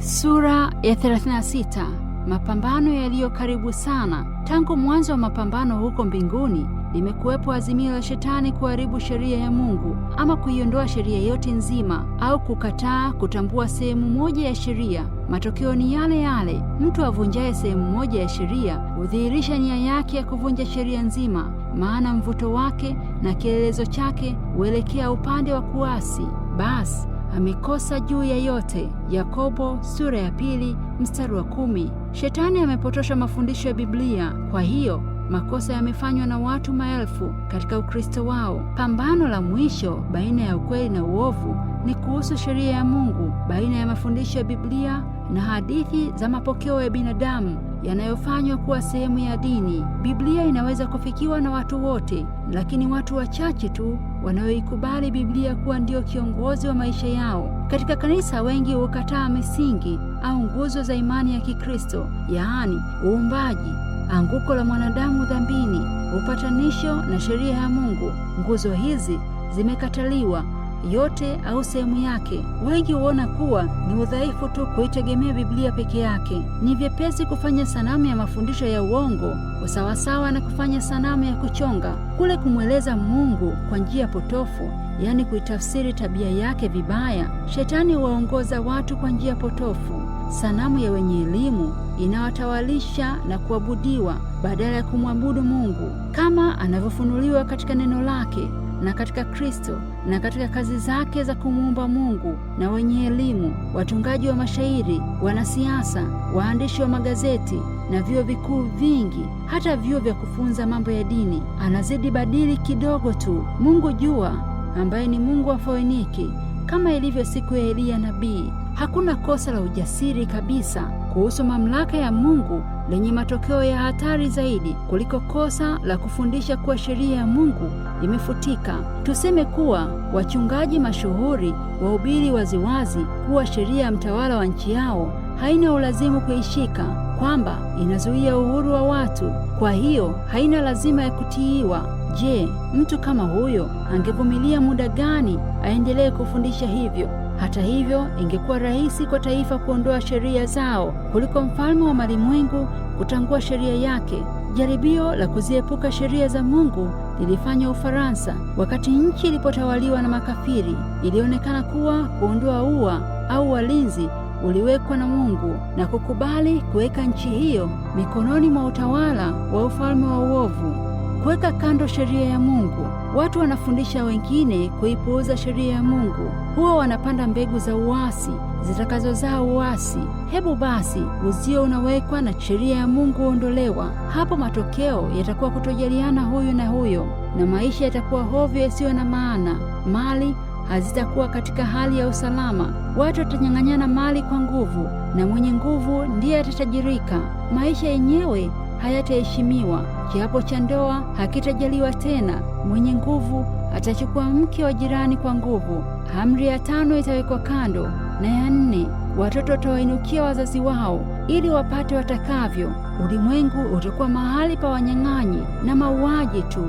Sura ya 36. Mapambano yaliyo karibu sana. Tangu mwanzo wa mapambano huko mbinguni, limekuwepo azimio la Shetani kuharibu sheria ya Mungu ama kuiondoa sheria yote nzima au kukataa kutambua sehemu moja ya sheria. Matokeo ni yale yale. Mtu avunjaye sehemu moja ya sheria hudhihirisha nia yake ya kuvunja sheria nzima, maana mvuto wake na kielelezo chake huelekea upande wa kuasi. Basi amekosa juu ya yote. Yakobo sura ya 2 mstari wa 10. Shetani amepotosha mafundisho ya Biblia. Kwa hiyo makosa yamefanywa na watu maelfu katika Ukristo wao. Pambano la mwisho baina ya ukweli na uovu ni kuhusu sheria ya Mungu, baina ya mafundisho ya Biblia na hadithi za mapokeo ya binadamu yanayofanywa kuwa sehemu ya dini. Biblia inaweza kufikiwa na watu wote, lakini watu wachache tu wanaoikubali Biblia kuwa ndio kiongozi wa maisha yao. Katika kanisa, wengi hukataa misingi au nguzo za imani ya Kikristo, yaani uumbaji, anguko la mwanadamu dhambini, upatanisho na sheria ya Mungu. Nguzo hizi zimekataliwa yote au sehemu yake. Wengi huona kuwa ni udhaifu tu kuitegemea Biblia peke yake. Ni vyepesi kufanya sanamu ya mafundisho ya uongo sawasawa na kufanya sanamu ya kuchonga, kule kumweleza Mungu kwa njia potofu, yaani kuitafsiri tabia yake vibaya. Shetani huwaongoza watu kwa njia potofu. Sanamu ya wenye elimu inawatawalisha na kuabudiwa badala ya kumwabudu Mungu kama anavyofunuliwa katika neno lake na katika Kristo na katika kazi zake za kumuumba Mungu. Na wenye elimu, watungaji wa mashairi, wanasiasa, waandishi wa magazeti na vyuo vikuu vingi, hata vyuo vya kufunza mambo ya dini, anazidi badili kidogo tu. Mungu jua, ambaye ni Mungu wa Foeniki, kama ilivyo siku ya Eliya nabii. Hakuna kosa la ujasiri kabisa kuhusu mamlaka ya Mungu lenye matokeo ya hatari zaidi kuliko kosa la kufundisha kuwa sheria ya Mungu imefutika. Tuseme kuwa wachungaji mashuhuri wahubiri waziwazi kuwa sheria ya mtawala wa nchi yao haina ulazimu kuishika, kwamba inazuia uhuru wa watu, kwa hiyo haina lazima ya kutiiwa. Je, mtu kama huyo angevumilia muda gani aendelee kufundisha hivyo? Hata hivyo, ingekuwa rahisi kwa taifa kuondoa sheria zao kuliko mfalme wa malimwengu kutangua sheria yake. Jaribio la kuziepuka sheria za Mungu lilifanywa Ufaransa wakati nchi ilipotawaliwa na makafiri. Ilionekana kuwa kuondoa ua au walinzi uliwekwa na Mungu na kukubali kuweka nchi hiyo mikononi mwa utawala wa ufalme wa uovu. Kuweka kando sheria ya Mungu. Watu wanafundisha wengine kuipuuza sheria ya Mungu. Huwa wanapanda mbegu za uasi zitakazozaa uasi. Hebu basi uzio unawekwa na sheria ya Mungu uondolewa. Hapo matokeo yatakuwa kutojaliana huyu na huyo, na maisha yatakuwa hovyo yasiyo na maana. Mali hazitakuwa katika hali ya usalama. Watu watanyang'anyana mali kwa nguvu, na mwenye nguvu ndiye atatajirika. Maisha yenyewe hayataheshimiwa. Kiapo cha ndoa hakitajaliwa tena. Mwenye nguvu atachukua mke wa jirani kwa nguvu. Amri ya 5 itawekwa kando, na ya 4, watoto watawainukia wazazi wao ili wapate watakavyo. Ulimwengu utakuwa mahali pa wanyang'anyi na mauaji tu.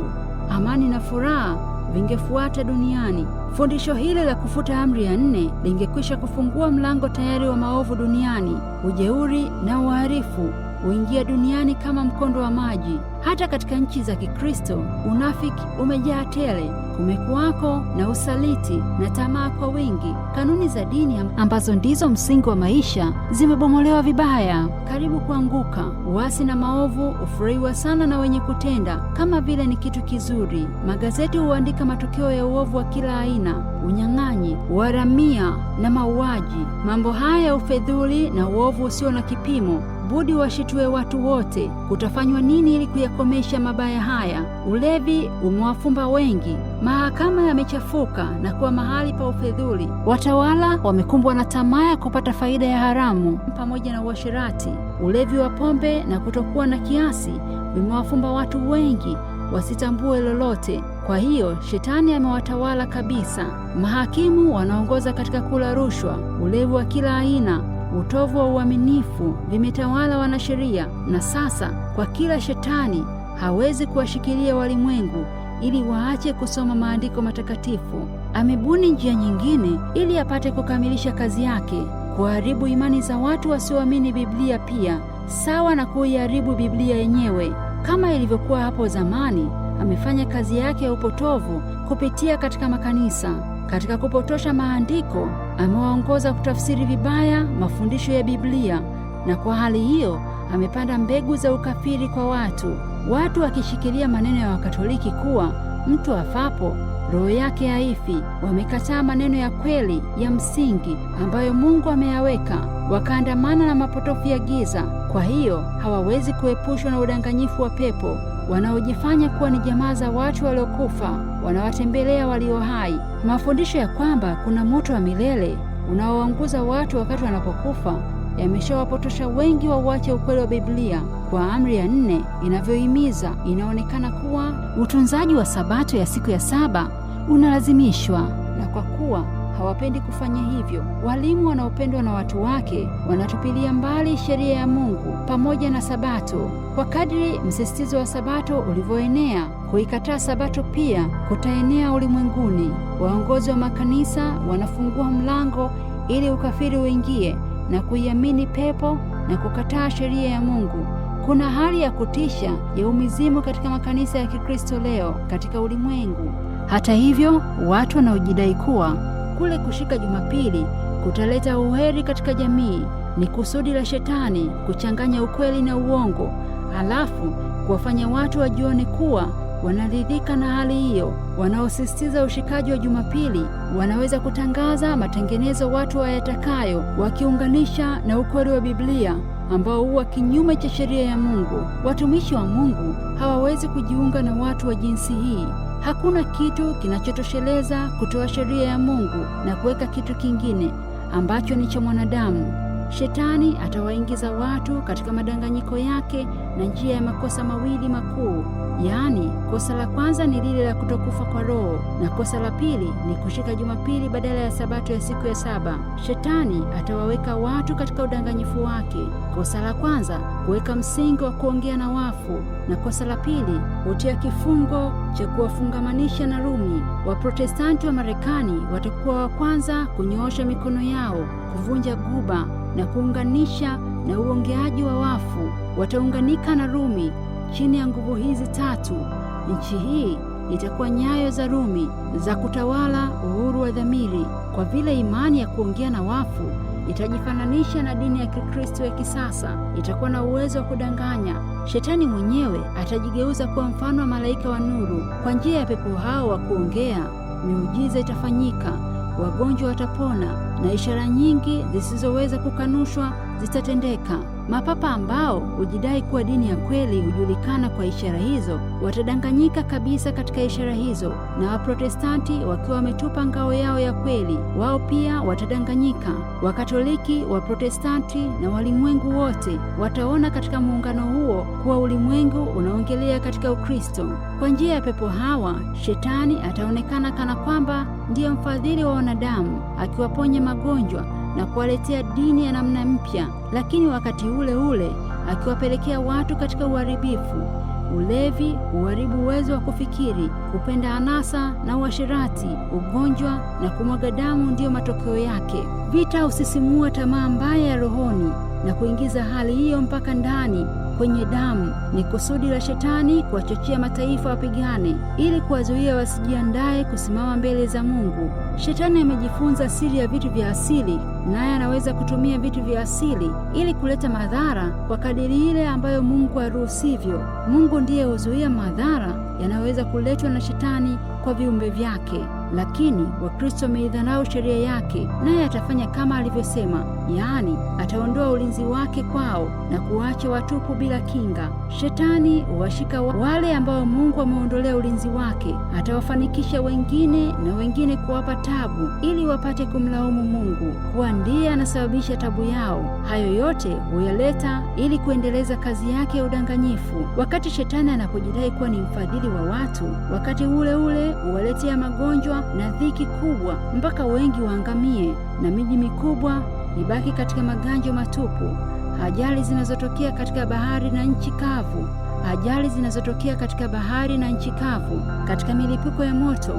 Amani na furaha vingefuata duniani. Fundisho hili la kufuta amri ya 4 lingekwisha kufungua mlango tayari wa maovu duniani. Ujeuri na uharifu huingia duniani kama mkondo wa maji. Hata katika nchi za Kikristo unafiki umejaa tele. Kumekuwako na usaliti na tamaa kwa wingi. Kanuni za dini ambazo ndizo msingi wa maisha zimebomolewa vibaya, karibu kuanguka. Uasi na maovu hufurahiwa sana na wenye kutenda kama vile ni kitu kizuri. Magazeti huandika matokeo ya uovu wa kila aina: unyang'anyi, uharamia na mauaji. Mambo haya ya ufedhuli na uovu usio na kipimo budi washitue watu wote. Kutafanywa nini ili kuyakomesha mabaya haya? Ulevi umewafumba wengi. Mahakama yamechafuka na kuwa mahali pa ufedhuli. Watawala wamekumbwa na tamaa ya kupata faida ya haramu pamoja na uasherati. Ulevi wa pombe na kutokuwa na kiasi vimewafumba watu wengi wasitambue lolote. Kwa hiyo Shetani amewatawala kabisa. Mahakimu wanaongoza katika kula rushwa. Ulevi wa kila aina, utovu wa uaminifu vimetawala wanasheria. Na sasa kwa kila Shetani hawezi kuwashikilia walimwengu ili waache kusoma maandiko matakatifu. Amebuni njia nyingine ili apate kukamilisha kazi yake. kuharibu imani za watu wasioamini Biblia, pia sawa na kuiharibu Biblia yenyewe. Kama ilivyokuwa hapo zamani, amefanya kazi yake ya upotovu kupitia katika makanisa. Katika kupotosha maandiko, amewaongoza kutafsiri vibaya mafundisho ya Biblia, na kwa hali hiyo amepanda mbegu za ukafiri kwa watu. Watu wakishikilia maneno ya Wakatoliki kuwa mtu afapo roho yake haifi, wamekataa maneno ya kweli ya msingi ambayo Mungu ameyaweka, wakaandamana na mapotofu ya giza. Kwa hiyo hawawezi kuepushwa na udanganyifu wa pepo wanaojifanya kuwa ni jamaa za watu waliokufa, wanawatembelea walio hai. Mafundisho ya kwamba kuna moto wa milele unaoanguza watu wakati wanapokufa yameshawapotosha wengi wauache ukweli wa Biblia. Kwa amri ya 4 inavyohimiza, inaonekana kuwa utunzaji wa sabato ya siku ya 7 unalazimishwa, na kwa kuwa hawapendi kufanya hivyo, walimu wanaopendwa na watu wake wanatupilia mbali sheria ya Mungu pamoja na sabato. Kwa kadri msisitizo wa sabato ulivyoenea, kuikataa sabato pia kutaenea ulimwenguni. Waongozi wa makanisa wanafungua mlango ili ukafiri uingie na kuiamini pepo na kukataa sheria ya Mungu. Kuna hali ya kutisha ya umizimu katika makanisa ya Kikristo leo katika ulimwengu. Hata hivyo, watu wanaojidai kuwa kule kushika Jumapili kutaleta uheri katika jamii ni kusudi la Shetani kuchanganya ukweli na uongo, halafu kuwafanya watu wajione kuwa wanaridhika na hali hiyo. Wanaosisitiza ushikaji wa Jumapili wanaweza kutangaza matengenezo watu wayatakayo, wakiunganisha na ukweli wa Biblia ambao huwa kinyume cha sheria ya Mungu. Watumishi wa Mungu hawawezi kujiunga na watu wa jinsi hii. Hakuna kitu kinachotosheleza kutoa sheria ya Mungu na kuweka kitu kingine ambacho ni cha mwanadamu. Shetani atawaingiza watu katika madanganyiko yake na njia ya makosa mawili makuu. Yaani, kosa la kwanza ni lile la kutokufa kwa roho, na kosa la pili ni kushika Jumapili badala ya sabato ya siku ya 7. Shetani atawaweka watu katika udanganyifu wake. Kosa la kwanza, kuweka msingi wa kuongea na wafu, na kosa la pili, hutia kifungo cha kuwafungamanisha na Rumi. Waprotestanti wa Marekani watakuwa wa kwanza kunyoosha mikono yao, kuvunja guba na kuunganisha na uongeaji wa wafu. Wataunganika na Rumi. Chini ya nguvu hizi 3, nchi hii itakuwa nyayo za Rumi za kutawala uhuru wa dhamiri. Kwa vile imani ya kuongea na wafu itajifananisha na dini ya Kikristo ya kisasa, itakuwa na uwezo wa kudanganya. Shetani mwenyewe atajigeuza kuwa mfano wa malaika wa nuru. Kwa njia ya pepo hao wa kuongea, miujiza itafanyika, wagonjwa watapona, na ishara nyingi zisizoweza kukanushwa zitatendeka. Mapapa ambao hujidai kuwa dini ya kweli hujulikana kwa ishara hizo, watadanganyika kabisa katika ishara hizo, na Waprotestanti wakiwa wametupa ngao yao ya kweli, wao pia watadanganyika. Wakatoliki, Waprotestanti na walimwengu wote wataona katika muungano huo kuwa ulimwengu unaongelea katika Ukristo. Kwa njia ya pepo hawa, Shetani ataonekana kana kwamba ndiye mfadhili wa wanadamu, akiwaponya magonjwa na kuwaletea dini ya namna mpya, lakini wakati ule ule akiwapelekea watu katika uharibifu. Ulevi huharibu uwezo wa kufikiri, kupenda anasa na uasherati, ugonjwa na kumwaga damu ndiyo matokeo yake. Vita husisimua tamaa mbaya ya rohoni na kuingiza hali hiyo mpaka ndani kwenye damu. Ni kusudi la Shetani kuwachochea mataifa wapigane ili kuwazuia wasijiandae kusimama mbele za Mungu. Shetani amejifunza siri ya vitu vya asili, naye anaweza kutumia vitu vya asili ili kuleta madhara kwa kadiri ile ambayo Mungu haruhusivyo. Mungu ndiye huzuia madhara yanayoweza kuletwa na Shetani kwa viumbe vyake, lakini Wakristo wameidharau sheria yake, naye atafanya kama alivyosema, yaani ataondoa ulinzi wake kwao na kuacha watupu bila kinga. Shetani huwashika wale ambao Mungu ameondolea ulinzi wake, atawafanikisha wengine na wengine kuwapa tabu ili wapate kumlaumu Mungu kuwa ndiye anasababisha tabu yao. Hayo yote huyaleta ili kuendeleza kazi yake ya udanganyifu. Wakati Shetani anapojidai kuwa ni mfadhili wa watu, wakati ule ule huwaletea magonjwa na dhiki kubwa mpaka wengi waangamie na miji mikubwa ibaki katika maganjo matupu. Ajali zinazotokea katika bahari na nchi kavu, ajali zinazotokea katika bahari na nchi kavu, katika milipuko ya moto,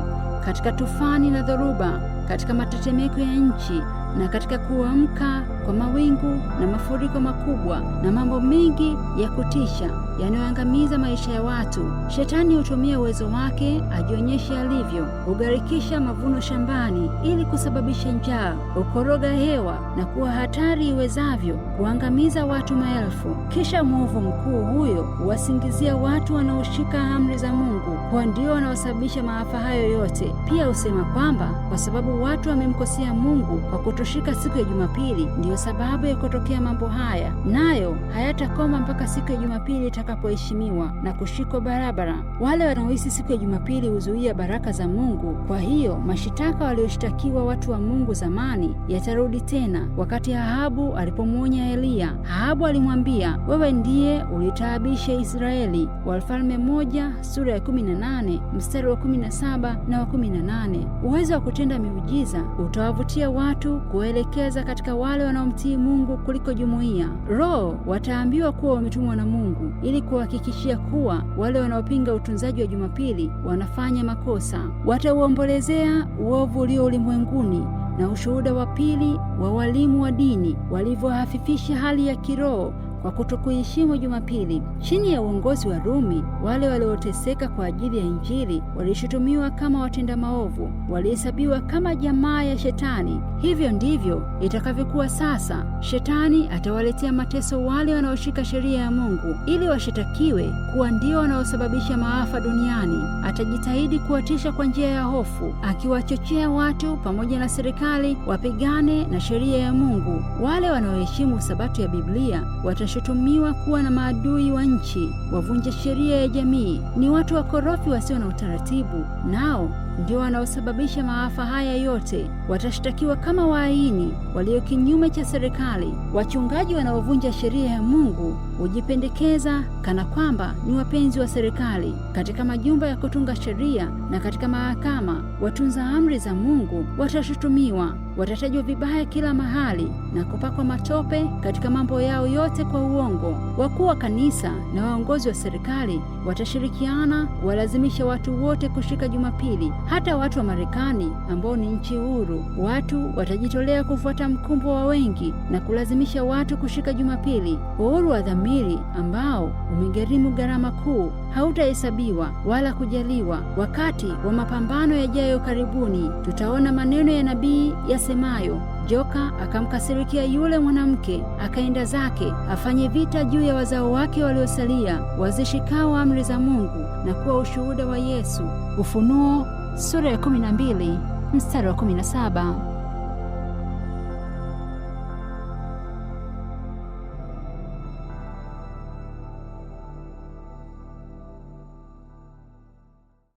katika tufani na dhoruba, katika matetemeko ya nchi na katika kuamka kwa mawingu na mafuriko makubwa na mambo mengi ya kutisha yanayoangamiza maisha ya watu, Shetani hutumia uwezo wake ajionyeshe alivyo. Hugharikisha mavuno shambani ili kusababisha njaa, hukoroga hewa na kuwa hatari iwezavyo kuangamiza watu maelfu. Kisha mwovu mkuu huyo huwasingizia watu wanaoshika amri za Mungu kwa ndio wanaosababisha maafa hayo yote. Pia husema kwamba kwa sababu watu wamemkosea Mungu kwa kutoshika siku ya Jumapili, ndiyo sababu ya kutokea mambo haya, nayo hayatakoma mpaka siku ya Jumapili itakapoheshimiwa na kushikwa barabara. Wale wanaohisi siku ya Jumapili huzuia baraka za Mungu. Kwa hiyo mashitaka walioshtakiwa watu wa Mungu zamani yatarudi tena. Wakati Ahabu alipomwonya Eliya, Ahabu alimwambia, wewe ndiye ulitaabisha Israeli. Wafalme 1:18 mstari wa 17 na wa 18. Uwezo wa kutenda miujiza utawavutia watu kuelekeza katika wale wanaomtii Mungu kuliko jumuiya. Roho wataambiwa kuwa wametumwa na Mungu ili kuhakikishia kuwa wale wanaopinga utunzaji wa Jumapili wanafanya makosa. Watauombolezea uovu ulio ulimwenguni na ushuhuda wa pili wa walimu wa dini walivyohafifisha hali ya kiroho kwa kutokuheshimu Jumapili. Chini ya uongozi wa Rumi, wale walioteseka kwa ajili ya Injili walishutumiwa kama watenda maovu, walihesabiwa kama jamaa ya Shetani. Hivyo ndivyo itakavyokuwa sasa. Shetani atawaletea mateso wale wanaoshika sheria ya Mungu ili washitakiwe kuwa ndio wanaosababisha maafa duniani. Atajitahidi kuwatisha kwa njia ya hofu, akiwachochea watu pamoja na serikali wapigane na sheria ya Mungu. Wale wanaoheshimu Sabato ya Biblia watashutumiwa kuwa na maadui wa nchi, wavunja sheria ya jamii, ni watu wakorofi wasio na utaratibu, nao ndio wanaosababisha maafa haya yote. Watashtakiwa kama wahaini walio kinyume cha serikali. Wachungaji wanaovunja sheria ya Mungu hujipendekeza kana kwamba ni wapenzi wa serikali. Katika majumba ya kutunga sheria na katika mahakama, watunza amri za Mungu watashutumiwa. Watatajwa vibaya kila mahali na kupakwa matope katika mambo yao yote kwa uongo. Wakuu wa kanisa na waongozi wa serikali watashirikiana walazimisha watu wote kushika Jumapili, hata watu wa Marekani ambao ni nchi huru. Watu watajitolea kufuata mkumbo wa wengi na kulazimisha watu kushika Jumapili. Uhuru wa dhamiri ambao umegharimu gharama kuu hautahesabiwa wala kujaliwa. Wakati wa mapambano yajayo karibuni, tutaona maneno ya nabii yasemayo, joka akamkasirikia yule mwanamke, akaenda zake afanye vita juu ya wazao wake waliosalia, wazishikao amri za Mungu na kuwa ushuhuda wa Yesu. Ufunuo sura ya 12 mstari wa 17.